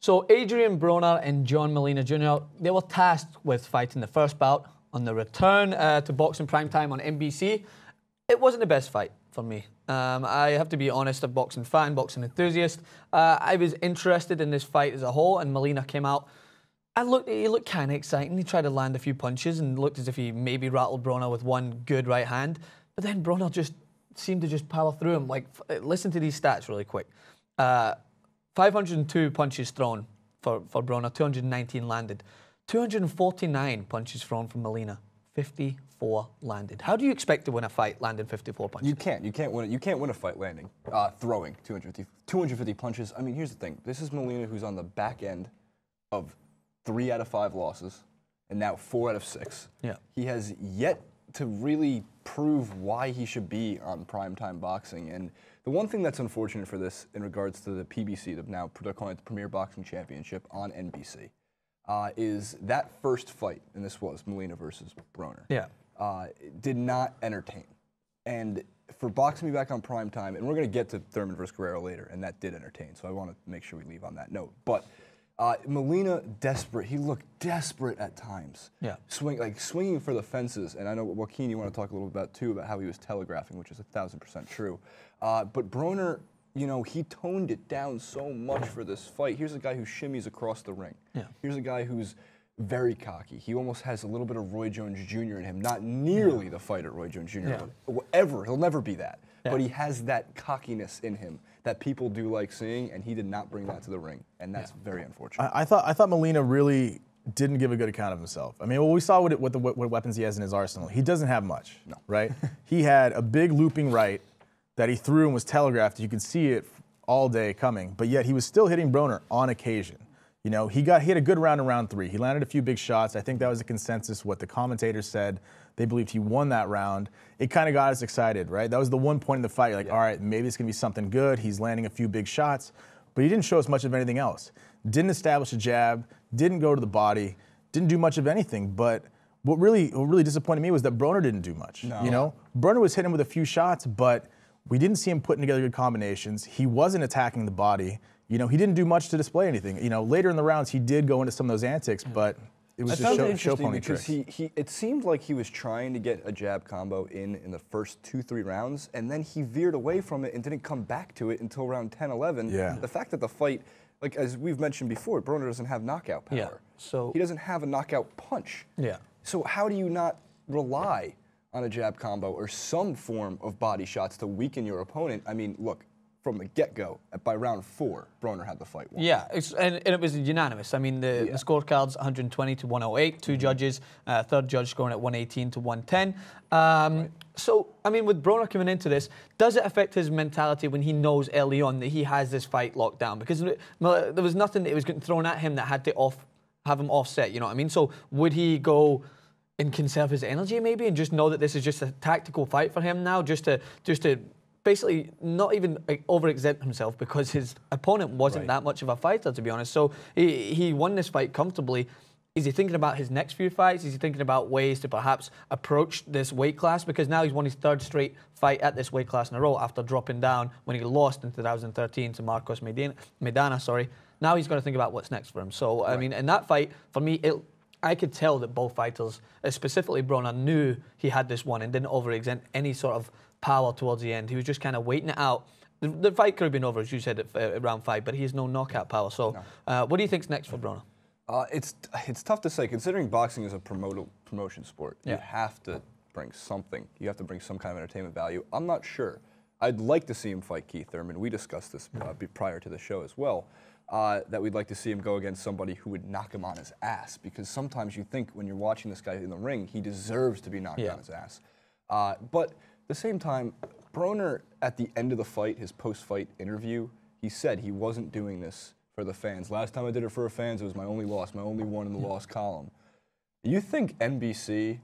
So Adrien Broner and John Molina Jr., they were tasked with fighting the first bout. On the return to Boxing Primetime on NBC, it wasn't the best fight for me. I have to be honest, a boxing fan, boxing enthusiast. I was interested in this fight as a whole, and Molina came out. He looked kind of exciting. He tried to land a few punches and looked as if he maybe rattled Broner with one good right hand. But then Broner just seemed to just power through him. Like, listen to these stats really quick. 502 punches thrown for Broner, 219 landed. 249 punches thrown from Molina, 54 landed. How do you expect to win a fight landing 54 punches? You can't. You can't win it. You can't win a fight landing, throwing 250 punches. I mean, here's the thing. This is Molina, who's on the back end of 3 out of 5 losses, and now 4 out of 6. Yeah. He has yet to really prove why he should be on primetime boxing. And the one thing that's unfortunate for this, in regards to the PBC, they're calling it the Premier Boxing Championship on NBC. Is that first fight, and this was Molina versus Broner, did not entertain. And for boxing me back on prime time, and we're going to get to Thurman versus Guerrero later, and that did entertain, so I want to make sure we leave on that note. But Molina, desperate. He looked desperate at times. Yeah. Swinging for the fences. And I know, Joaquin, you want to talk a little bit about, too, about how he was telegraphing, which is 1,000% true. But Broner, you know, he toned it down so much for this fight. Here's a guy who shimmies across the ring. Yeah. Here's a guy who's very cocky. He almost has a little bit of Roy Jones Jr. in him. Not nearly the fighter Roy Jones Jr. He'll never be that. Yeah. But he has that cockiness in him that people do like seeing, and he did not bring that to the ring, and that's very unfortunate. I thought Molina really didn't give a good account of himself. I mean, well, we saw what weapons he has in his arsenal. He doesn't have much, right? He had a big looping right that he threw and was telegraphed. You could see it all day coming, but yet he was still hitting Broner on occasion. You know, he had a good round in round 3. He landed a few big shots. I think that was a consensus. What the commentators said, they believed he won that round. It kind of got us excited, right? That was the one point in the fight, like, all right, maybe it's going to be something good. He's landing a few big shots, but he didn't show us much of anything else. Didn't establish a jab, didn't go to the body, didn't do much of anything. But what really disappointed me was that Broner didn't do much. No. You know, Broner was hitting with a few shots, but we didn't see him putting together good combinations. He wasn't attacking the body. You know, he didn't do much to display anything. You know, later in the rounds, he did go into some of those antics, but it was just show pony tricks. It seemed like he was trying to get a jab combo in the first 2-3 rounds, and then he veered away from it and didn't come back to it until round 10-11. Yeah. The fact that the fight, like as we've mentioned before, Broner doesn't have knockout power. Yeah. So he doesn't have a knockout punch. Yeah. So how do you not rely on a jab combo or some form of body shots to weaken your opponent? I mean, look, from the get-go, by round 4, Broner had the fight won. Yeah, and it was unanimous. I mean, the scorecards 120 to 108, 2 judges, third judge scoring at 118 to 110. So, I mean, with Broner coming into this, does it affect his mentality when he knows early on that he has this fight locked down? Because there was nothing that was getting thrown at him that had to have him offset, you know what I mean? So would he go and conserve his energy maybe and just know that this is just a tactical fight for him now, just to basically not even overexert himself, because his opponent wasn't that much of a fighter, to be honest. So he won this fight comfortably. Is he thinking about his next few fights? Is he thinking about ways to perhaps approach this weight class? Because now he's won his 3rd straight fight at this weight class in a row after dropping down when he lost in 2013 to Marcos Maidana. Sorry. Now he's got to think about what's next for him. So, I mean, in that fight, for me, I could tell that both fighters, specifically Broner, knew he had this one and didn't overexert any sort of power towards the end. He was just kind of waiting it out. The fight could have been over, as you said, at round 5, but he has no knockout power. So what do you think's next for Broner? It's tough to say, considering boxing is a promotion sport. You have to bring something. You have to bring some kind of entertainment value. I'm not sure. I'd like to see him fight Keith Thurman. We discussed this prior to the show as well, that we'd like to see him go against somebody who would knock him on his ass, because sometimes you think when you're watching this guy in the ring, he deserves to be knocked on his ass. But at the same time, Broner, at the end of the fight, his post-fight interview, he said he wasn't doing this for the fans. Last time I did it for the fans, it was my only loss, my only one in the loss column. You think NBC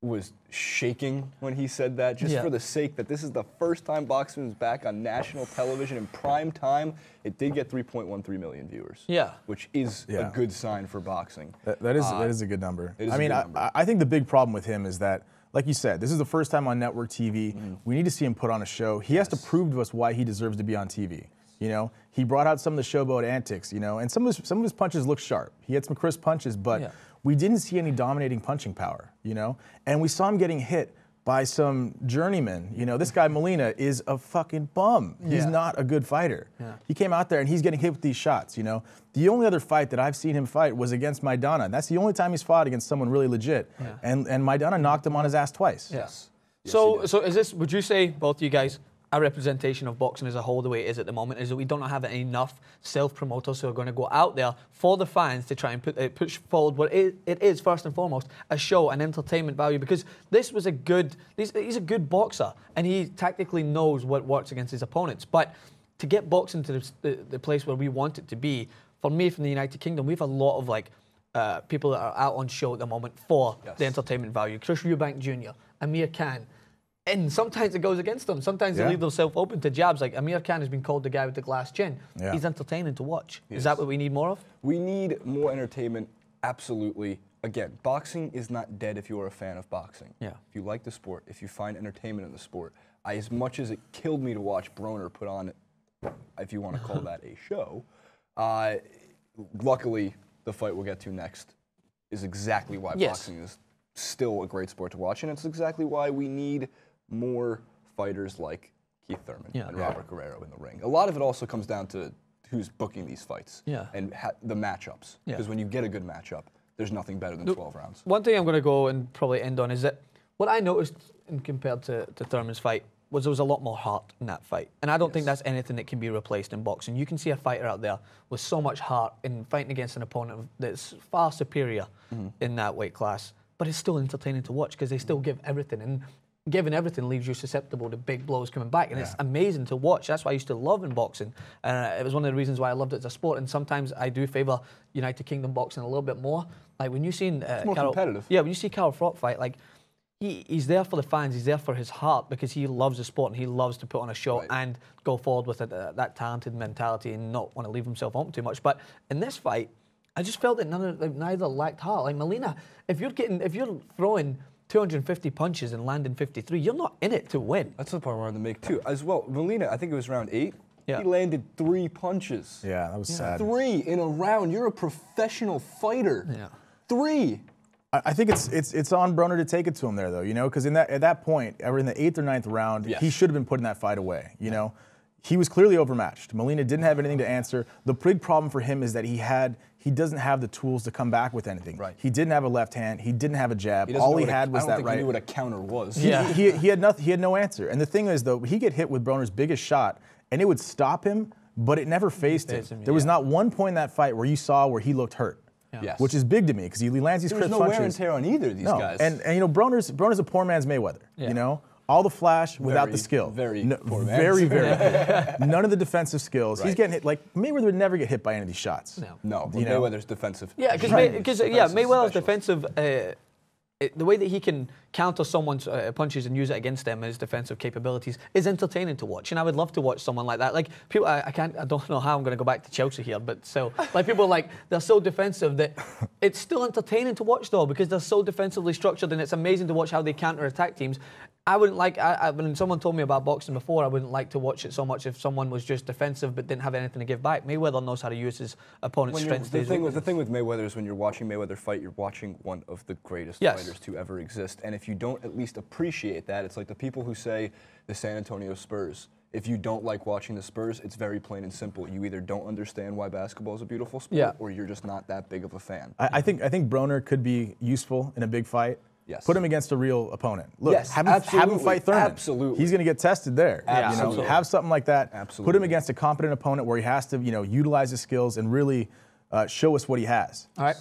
was shaking when he said that, just for the sake that this is the first time boxing is back on national television in prime time? It did get 3.13 million viewers, which is a good sign for boxing. That is a good number. I mean, I think the big problem with him is that, like you said, this is the first time on network TV. We need to see him put on a show. He has to prove to us why he deserves to be on TV. You know, he brought out some of the showboat antics, you know, and some of his punches looked sharp. He had some crisp punches, but we didn't see any dominating punching power, you know, and we saw him getting hit by some journeyman. You know, this guy Molina is a fucking bum. He's not a good fighter. He came out there and he's getting hit with these shots, you know. The only other fight that I've seen him fight was against Maidana. That's the only time he's fought against someone really legit. And Maidana knocked him on his ass twice. Yes. So is this, would you say, both of you guys, a representation of boxing as a whole the way it is at the moment is that we don't have enough self-promoters who are going to go out there for the fans to try and push forward what it is first and foremost a show, an entertainment value, because this was he's a good boxer and he tactically knows what works against his opponents. But to get boxing to the place where we want it to be, for me from the United Kingdom, we have a lot of like people that are out on show at the moment for the entertainment value. Chris Eubank Jr., Amir Khan. And sometimes it goes against them. Sometimes they leave themselves open to jabs. Like Amir Khan has been called the guy with the glass chin. He's entertaining to watch. Is that what we need more of? We need more entertainment, absolutely. Again, boxing is not dead if you're a fan of boxing. If you like the sport, if you find entertainment in the sport. As much as it killed me to watch Broner put on, if you want to call that a show, luckily the fight we'll get to next is exactly why boxing is still a great sport to watch, and it's exactly why we need more fighters like Keith Thurman and Robert Guerrero in the ring. A lot of it also comes down to who's booking these fights and the matchups. Because when you get a good matchup, there's nothing better than 12 rounds. One thing I'm going to go and probably end on is that what I noticed compared to Thurman's fight was there was a lot more heart in that fight. And I don't think that's anything that can be replaced in boxing. You can see a fighter out there with so much heart in fighting against an opponent that's far superior in that weight class. But it's still entertaining to watch because they still give everything. And giving everything leaves you susceptible to big blows coming back. And it's amazing to watch. That's why I used to love in boxing. It was one of the reasons why I loved it as a sport. And sometimes I do favour United Kingdom boxing a little bit more. Like when you've seen it's more competitive. Yeah, when you see Carl Froch fight, like he's there for the fans. He's there for his heart because he loves the sport and he loves to put on a show and go forward with that talented mentality and not want to leave himself open too much. But in this fight, I just felt that neither lacked heart. Like Molina, if you're throwing 250 punches and landing 53, you're not in it to win. That's the part I wanted to make too. As well, Molina, I think it was round 8. He landed 3 punches. Yeah, that was sad. 3 in a round. You're a professional fighter. 3. I think it's on Broner to take it to him there though, you know, because at that point, or in the 8th or 9th round, he should have been putting that fight away, you know. He was clearly overmatched. Molina didn't have anything to answer. The big problem for him is that he doesn't have the tools to come back with anything. He didn't have a left hand. He didn't have a jab. All he had was that right. I don't think he knew what a counter was. He had nothing. He had no answer. And the thing is, though, he'd get hit with Broner's biggest shot, and it would stop him, but it never phased him. There was not one point in that fight where you saw where he looked hurt. Which is big to me because he lands these crisp punches. There's no wear and tear on either of these guys. And you know, Broner's a poor man's Mayweather. You know. All the flash without the skill. Very poor man. Very poor. None of the defensive skills. He's getting hit. Like, Mayweather would never get hit by any of these shots. No, Mayweather's defensive. Yeah, because Mayweather's defensive, the way that he can counter someone's punches and use it against them, his defensive capabilities, is entertaining to watch. And I would love to watch someone like that. Like, people, I don't know how I'm going to go back to Chelsea here, but so, like, people like, they're so defensive that it's still entertaining to watch, though, because they're so defensively structured, and it's amazing to watch how they counter-attack teams. I wouldn't like, when someone told me about boxing before, I wouldn't like to watch it so much if someone was just defensive but didn't have anything to give back. Mayweather knows how to use his opponent's strengths. The thing with Mayweather is when you're watching Mayweather fight, you're watching one of the greatest fighters to ever exist. And if you don't at least appreciate that, it's like the people who say the San Antonio Spurs. If you don't like watching the Spurs, it's very plain and simple. You either don't understand why basketball is a beautiful sport or you're just not that big of a fan. I think Broner could be useful in a big fight. Put him against a real opponent. Look, have him fight Thurman. Absolutely. He's going to get tested there. You know, have something like that. Absolutely. Put him against a competent opponent where he has to, you know, utilize his skills and really show us what he has. All right.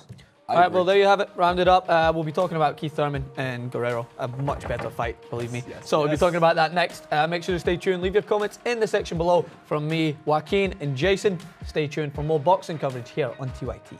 All right, well, there you have it. Rounded up. We'll be talking about Keith Thurman and Guerrero. A much better fight, believe me. So we'll be talking about that next. Make sure to stay tuned. Leave your comments in the section below from me, Joaquin, and Jason. Stay tuned for more boxing coverage here on TYT.